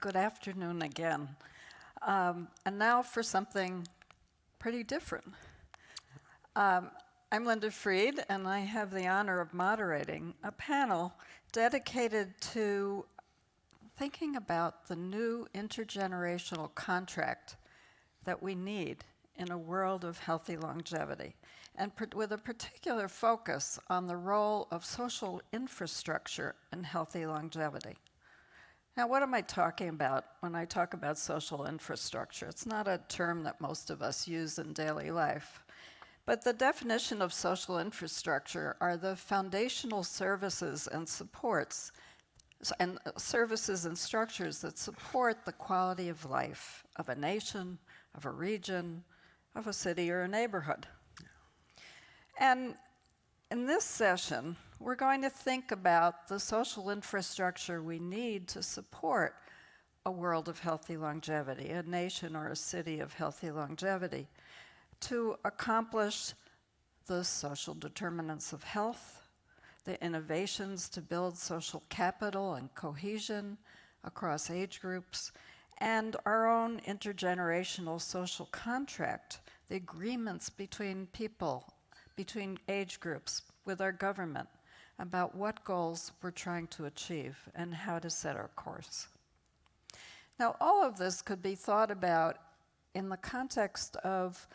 good afternoon again. And now for something pretty different. I'm Linda Fried, and I have the honor of moderating a panel dedicated to thinking about the new intergenerational contract that we need in a world of healthy longevity, and with a particular focus on the role of social infrastructure in healthy longevity. Now, what am I talking about when I talk about social infrastructure? It's not a term that most of us use in daily life. But the definition of social infrastructure are the foundational services and supports, and services and structures that support the quality of life of a nation, of a region, of a city or a neighborhood. And in this session, we're going to think about the social infrastructure we need to support a world of healthy longevity, a nation or a city of healthy longevity, to accomplish the social determinants of health, the innovations to build social capital and cohesion across age groups, and our own intergenerational social contract, the agreements between people, between age groups, with our government, about what goals we're trying to achieve and how to set our course. Now, all of this could be thought about in the context of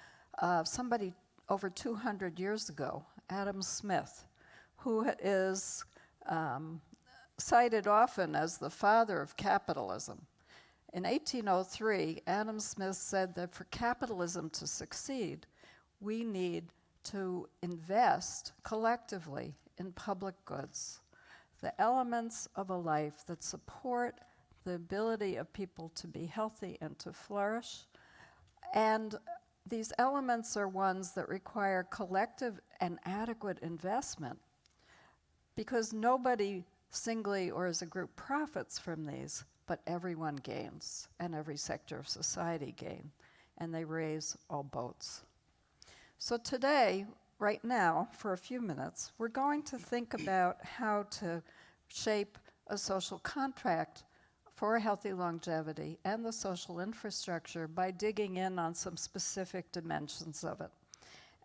somebody over 200 years ago, Adam Smith, who is cited often as the father of capitalism. In 1803, Adam Smith said that for capitalism to succeed, we need to invest collectively in public goods, the elements of a life that support the ability of people to be healthy and to flourish. And these elements are ones that require collective and adequate investment, because nobody singly or as a group profits from these, but everyone gains, and every sector of society gains, and they raise all boats. So today, right now, for a few minutes, we're going to think about how to shape a social contract for a healthy longevity and the social infrastructure by digging in on some specific dimensions of it.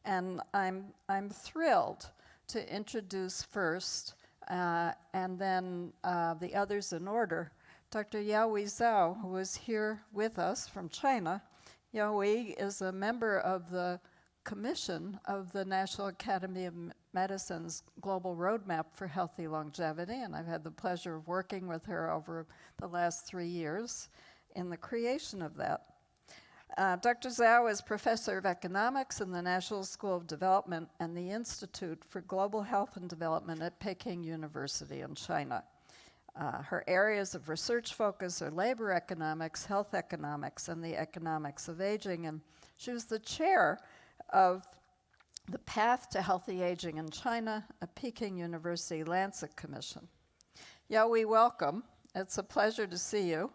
And I'm thrilled to introduce first, and then the others in order, Dr. Yaohui Zhao, who is here with us from China. Yaohui is a member of the Commission of the National Academy of Medicine's Global Roadmap for Healthy Longevity, and I've had the pleasure of working with her over the last 3 years in the creation of that. Dr. Zhao is Professor of Economics in the National School of Development and the Institute for Global Health and Development at Peking University in China. Her areas of research focus are labor economics, health economics, and the economics of aging, and she was the chair of the Path to Healthy Aging in China, a Peking University Lancet Commission. Yaohui, welcome. It's a pleasure to see you.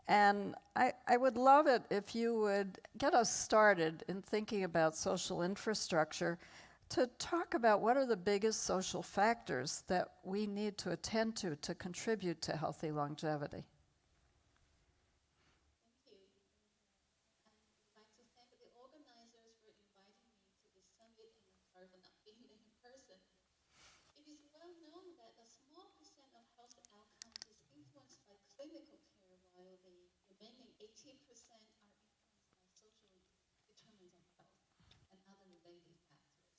And I would love it if you would get us started in thinking about social infrastructure, to talk about what are the biggest social factors that we need to attend to contribute to healthy longevity. Clinical care, while the remaining 80% are influenced by social determinants of health and other related factors.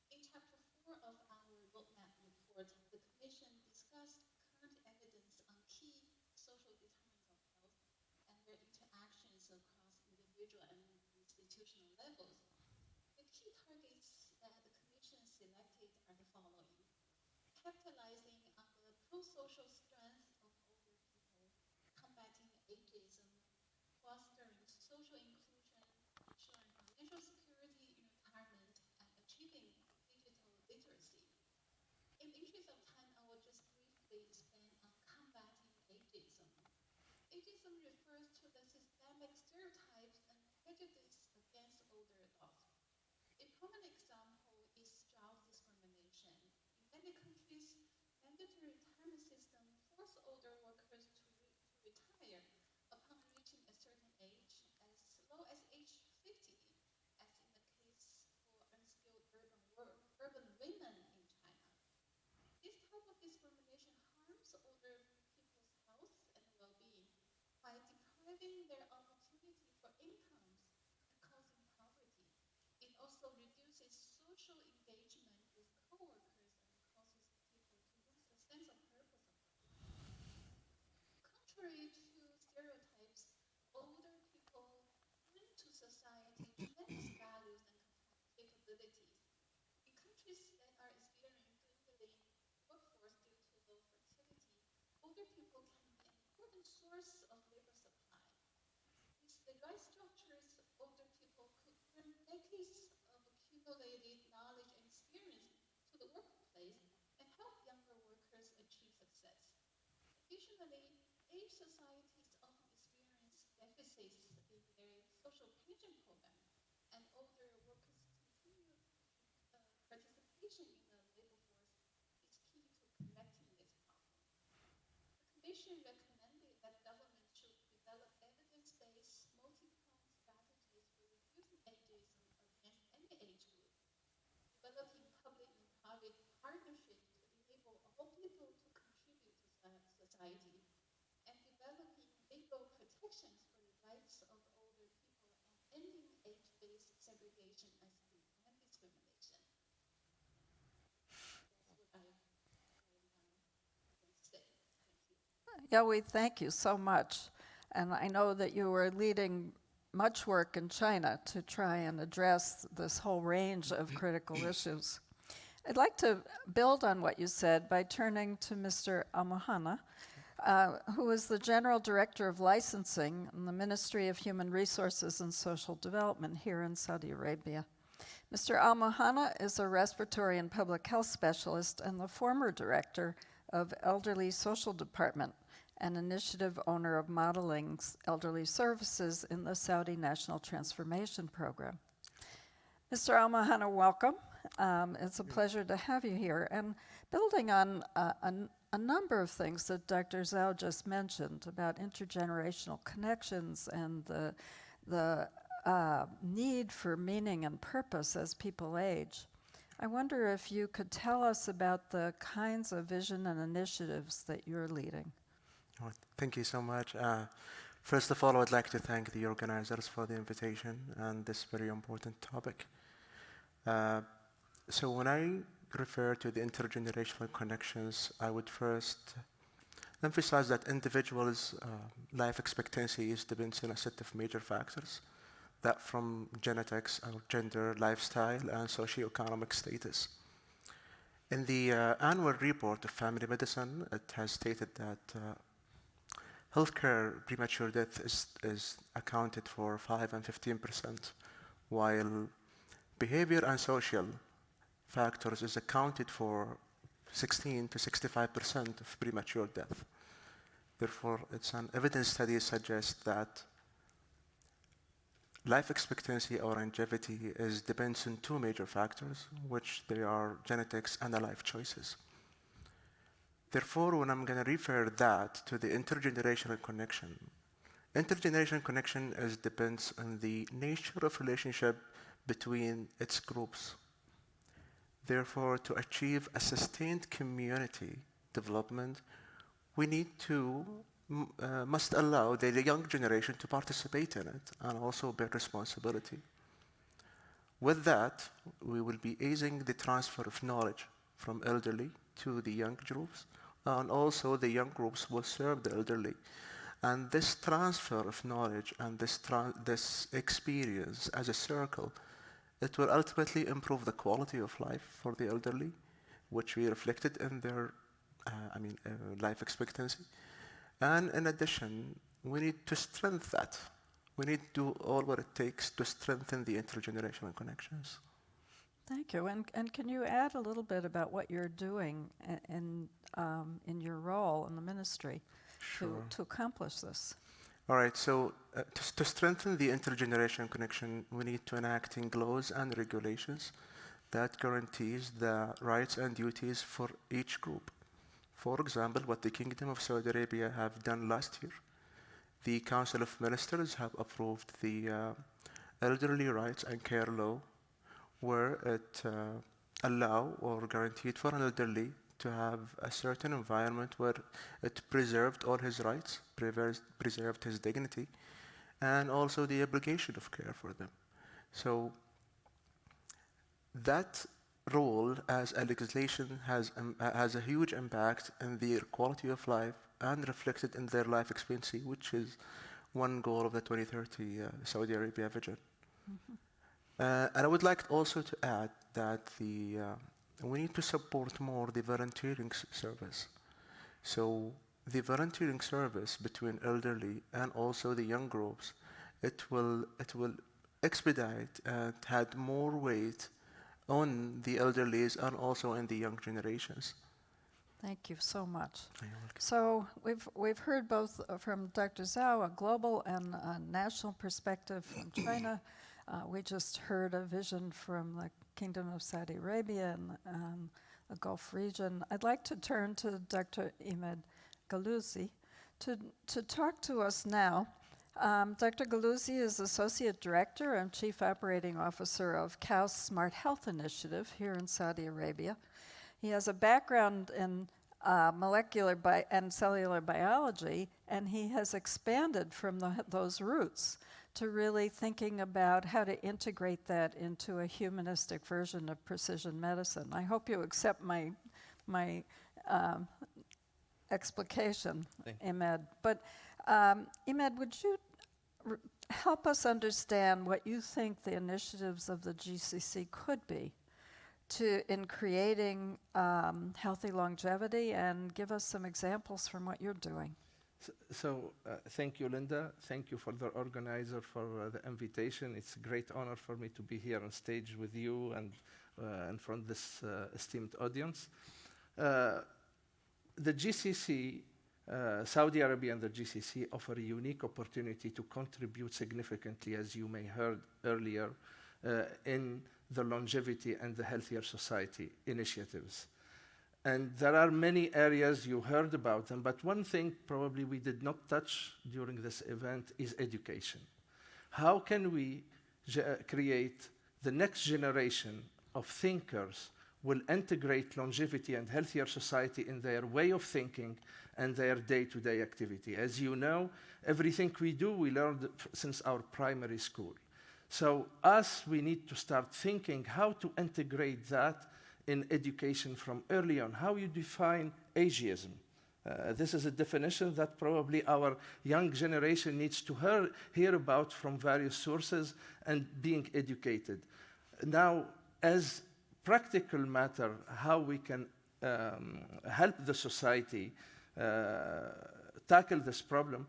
In Chapter 4 of our roadmap report, the Commission discussed current evidence on key social determinants of health and their interactions across individual and institutional levels. The key targets that the Commission selected are the following: capitalizing on the pro-social strength of older people, combating ageism, fostering social inclusion, ensuring financial security in retirement, and achieving digital literacy. In the interest of time, I will just briefly expand on combating ageism. Ageism refers to the systemic stereotypes and prejudice against older adults. A prominent example is job discrimination. In many countries, mandatory retirement systems force older workers to retire reducing their opportunity for incomes and causing poverty. It also reduces social engagement with coworkers and causes people to lose a sense of purpose of life. Contrary to stereotypes, older people bring to society tremendous values and capabilities. In countries that are experiencing dwindling workforce due to low fertility, older people can be an important source of labor supply. With the right structures, older people could bring decades of accumulated knowledge and experience to the workplace and help younger workers achieve success. Additionally, age societies often experience deficits in their social pension program, and older workers' continued participation in the labor force is key to correcting this problem. The Commission recommended that governments should develop evidence-based, multi-pronged strategies for reducing ageism against any age group, developing public and private partnerships to enable all people to contribute to society, and developing legal protections for the rights of older people and ending age-based segregation and discrimination. That's what I can say. Thank you. Yaohui, thank you so much. And I know that you were leading much work in China to try and address this whole range of critical issues. I'd like to build on what you said by turning to Mr. AlMuhanna, who is the General Director of Licensing in the Ministry of Human Resources and Social Development here in Saudi Arabia. Mr. AlMuhanna is a respiratory and public health specialist and the former director of Elderly Social Department, an initiative owner of modeling elderly services in the Saudi National Transformation Program. Mr. AlMuhanna, welcome. It's a pleasure to have you here. And building on a number of things that Dr. Zhao just mentioned about intergenerational connections and the need for meaning and purpose as people age, I wonder if you could tell us about the kinds of vision and initiatives that you're leading. Oh, thank you so much. First of all, I would like to thank the organizers for the invitation and this very important topic. So when I refer to the intergenerational connections, I would first emphasize that individuals' life expectancy is depends on a set of major factors, that from genetics, or gender, lifestyle, and socioeconomic status. In the annual report of family medicine, it has stated that healthcare premature death is accounted for 5 and 15%, while behavior and social factors is accounted for 16 to 65% of premature death. Therefore, it's an evidence study suggests that life expectancy or longevity depends on two major factors, which they are genetics and the life choices. Therefore, when I'm going to refer that to the intergenerational connection depends on the nature of relationship between its groups. Therefore, to achieve a sustained community development, we must allow the young generation to participate in it and also bear responsibility. With that, we will be easing the transfer of knowledge from elderly to the young groups, and also the young groups will serve the elderly. And this transfer of knowledge and this experience as a circle, it will ultimately improve the quality of life for the elderly, which we reflected in their life expectancy. And in addition, we need to strengthen that. We need to do all what it takes to strengthen the intergenerational connections. Thank you. And can you add a little bit about what you're doing in your role in the ministry to accomplish this? All right, so to strengthen the intergenerational connection, we need to enacting laws and regulations that guarantees the rights and duties for each group. For example, what the Kingdom of Saudi Arabia have done last year, the Council of Ministers have approved the Elderly Rights and Care Law, where it allow or guaranteed for an elderly to have a certain environment where it preserved all his rights, preserved his dignity, and also the obligation of care for them. So that role as a legislation has a huge impact in their quality of life and reflected in their life expectancy, which is one goal of the 2030 Saudi Arabia vision. And I would like also to add that we need to support more the volunteering service. So the volunteering service between elderly and also the young groups, it will expedite and add more weight on the elderlies and also in the young generations. Thank you so much. You're welcome. So we've heard both from Dr. Zhao, a global and a national perspective from China. We just heard a vision from the Kingdom of Saudi Arabia and the Gulf region. I'd like to turn to Dr. Imed Gallouzi to talk to us now. Dr. Gallouzi is Associate Director and Chief Operating Officer of KAUST Smart Health Initiative here in Saudi Arabia. He has a background in molecular and cellular biology, and he has expanded from those roots to really thinking about how to integrate that into a humanistic version of precision medicine. I hope you accept my explication, Imed. But Imed, would you help us understand what you think the initiatives of the GCC could be in creating healthy longevity, and give us some examples from what you're doing? So thank you, Linda. Thank you for the organizer for the invitation. It's a great honor for me to be here on stage with you and in front of this esteemed audience. The GCC, Saudi Arabia and the GCC offer a unique opportunity to contribute significantly, as you may heard earlier, in the longevity and the healthier society initiatives. And there are many areas you heard about them, but one thing probably we did not touch during this event is education. How can we create the next generation of thinkers will integrate longevity and healthier society in their way of thinking and their day-to-day activity? As you know, everything we do, we learned since our primary school. So we need to start thinking how to integrate that in education from early on, how you define ageism. This is a definition that probably our young generation needs to hear about from various sources and being educated. Now, as practical matter, how we can help the society tackle this problem.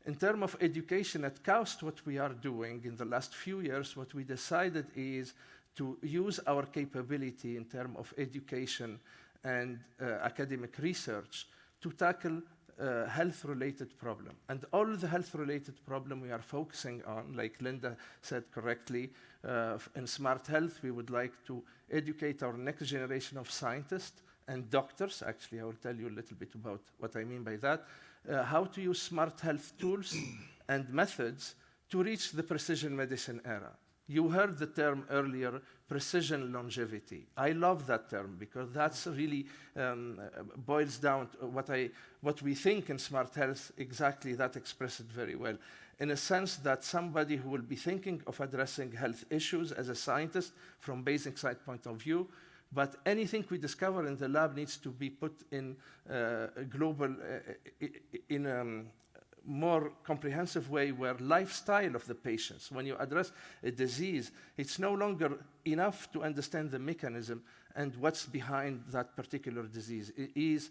In terms of education at KAUST, what we are doing in the last few years, what we decided is to use our capability in terms of education and academic research to tackle health-related problem. And all the health-related problem we are focusing on, like Linda said correctly, in smart health, we would like to educate our next generation of scientists and doctors. Actually, I will tell you a little bit about what I mean by that. How to use smart health tools and methods to reach the precision medicine era. You heard the term earlier, precision longevity. I love that term because that's really boils down to what we think in smart health, exactly that expresses it very well. In a sense that somebody who will be thinking of addressing health issues as a scientist from basic science point of view, but anything we discover in the lab needs to be put in a global, in a more comprehensive way where lifestyle of the patients, when you address a disease, it's no longer enough to understand the mechanism and what's behind that particular disease. It is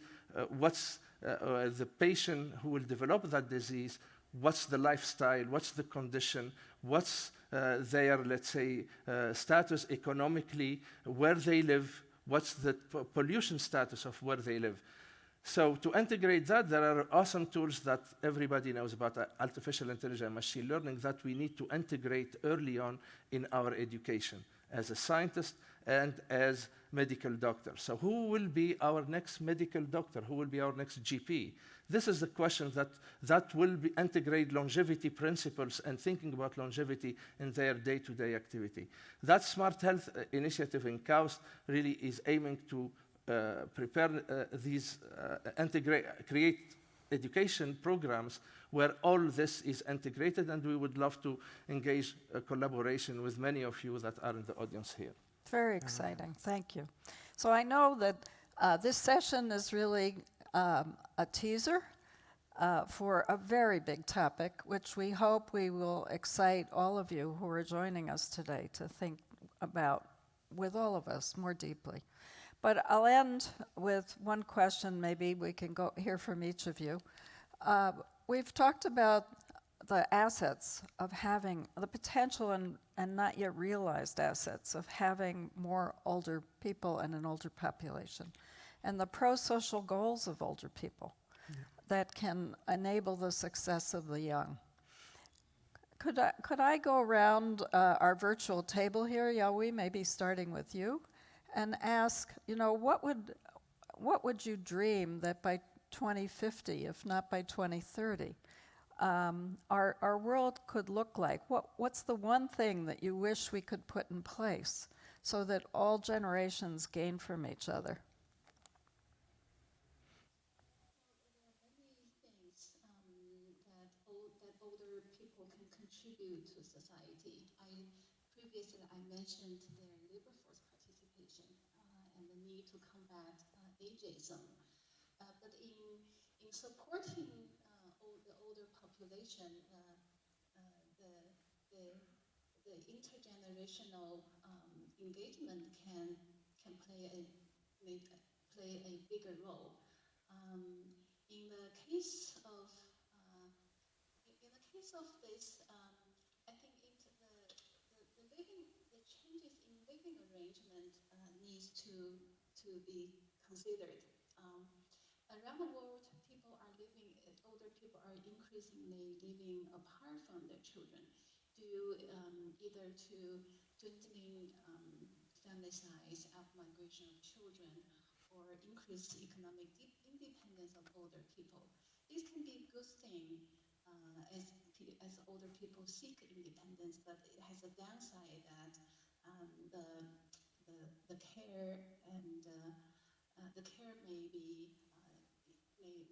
what's the patient who will develop that disease, what's the lifestyle, what's the condition, what's their, let's say, status economically, where they live, what's the pollution status of where they live. So to integrate that, there are awesome tools that everybody knows about, artificial intelligence and machine learning, that we need to integrate early on in our education as a scientist and as medical doctor. So who will be our next medical doctor? Who will be our next GP? This is the question that will integrate longevity principles and thinking about longevity in their day-to-day activity. That Smart Health initiative in KAUST really is aiming to prepare create education programs where all this is integrated, and we would love to engage a collaboration with many of you that are in the audience here. Very exciting. Thank you. So I know that this session is really a teaser for a very big topic, which we hope we will excite all of you who are joining us today to think about with all of us more deeply. But I'll end with one question. Maybe we can go hear from each of you. We've talked about the assets of having the potential and not yet realized assets of having more older people and an older population, and the pro-social goals of older people that can enable the success of the young. Could I go around our virtual table here, Yaohui, maybe starting with you, and ask, what would you dream that by 2050, if not by 2030, our world could look like? What's the one thing that you wish we could put in place so that all generations gain from each other? Older people can contribute to society. Previously I mentioned their labor force participation and the need to combat ageism. But in supporting the older population, the intergenerational engagement can play a bigger role. In the case of this, I think the changes in living arrangement needs to be considered. Around the world, older people are increasingly living apart from their children due either to dwindling family size, out-migration of children, or increased economic independence of older people. This can be a good thing as older people seek independence, but it has a downside that the care and the care may be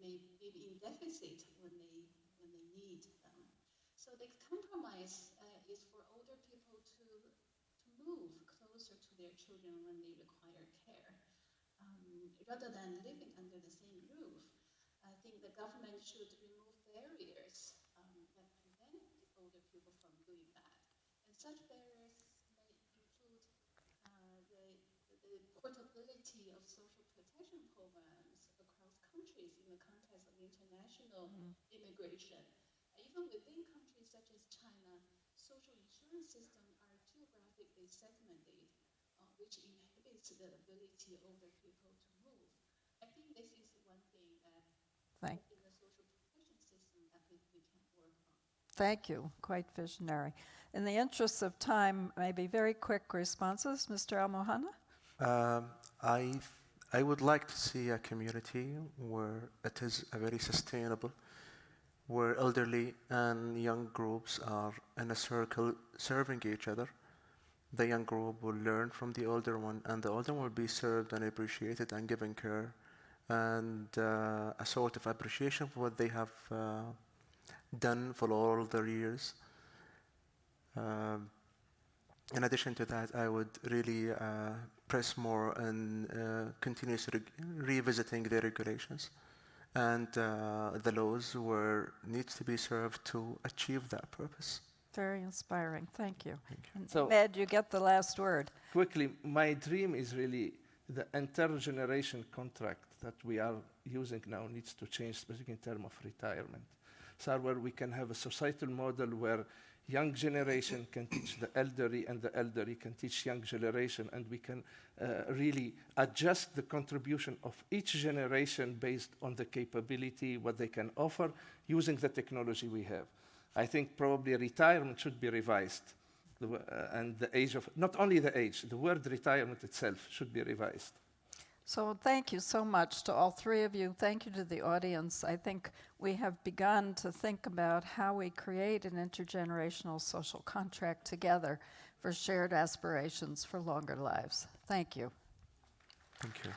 in deficit when they need them. So the compromise is for older people to move closer to their children when they require care, rather than living under the same roof. I think the government should remove barriers that prevent older people from doing that. And such barriers may include the portability of social protection programs across countries in the context of international immigration. Even within countries such as China, social insurance systems are geographically segmented, which inhibits the ability of older people to move. I think this is one thing that in the social protection system that we can work on. Thank you. Quite visionary. In the interest of time, maybe very quick responses. Mr. AlMuhanna? I would like to see a community where it is a very sustainable, where elderly and young groups are in a circle serving each other. The young group will learn from the older one, and the older one will be served and appreciated and given care, and a sort of appreciation for what they have done for all their years. In addition to that, I would really press more on continuously revisiting the regulations and the laws where needs to be served to achieve that purpose. Very inspiring. Thank you. So, Imed, you get the last word. Quickly, my dream is really the intergeneration contract that we are using now needs to change, specifically in terms of retirement. So where we can have a societal model where young generation can teach the elderly and the elderly can teach young generation, and we can really adjust the contribution of each generation based on the capability, what they can offer, using the technology we have. I think probably retirement should be revised. And the age of, not only the age, the word retirement itself should be revised. So thank you so much to all three of you. Thank you to the audience. I think we have begun to think about how we create an intergenerational social contract together for shared aspirations for longer lives. Thank you. Thank you.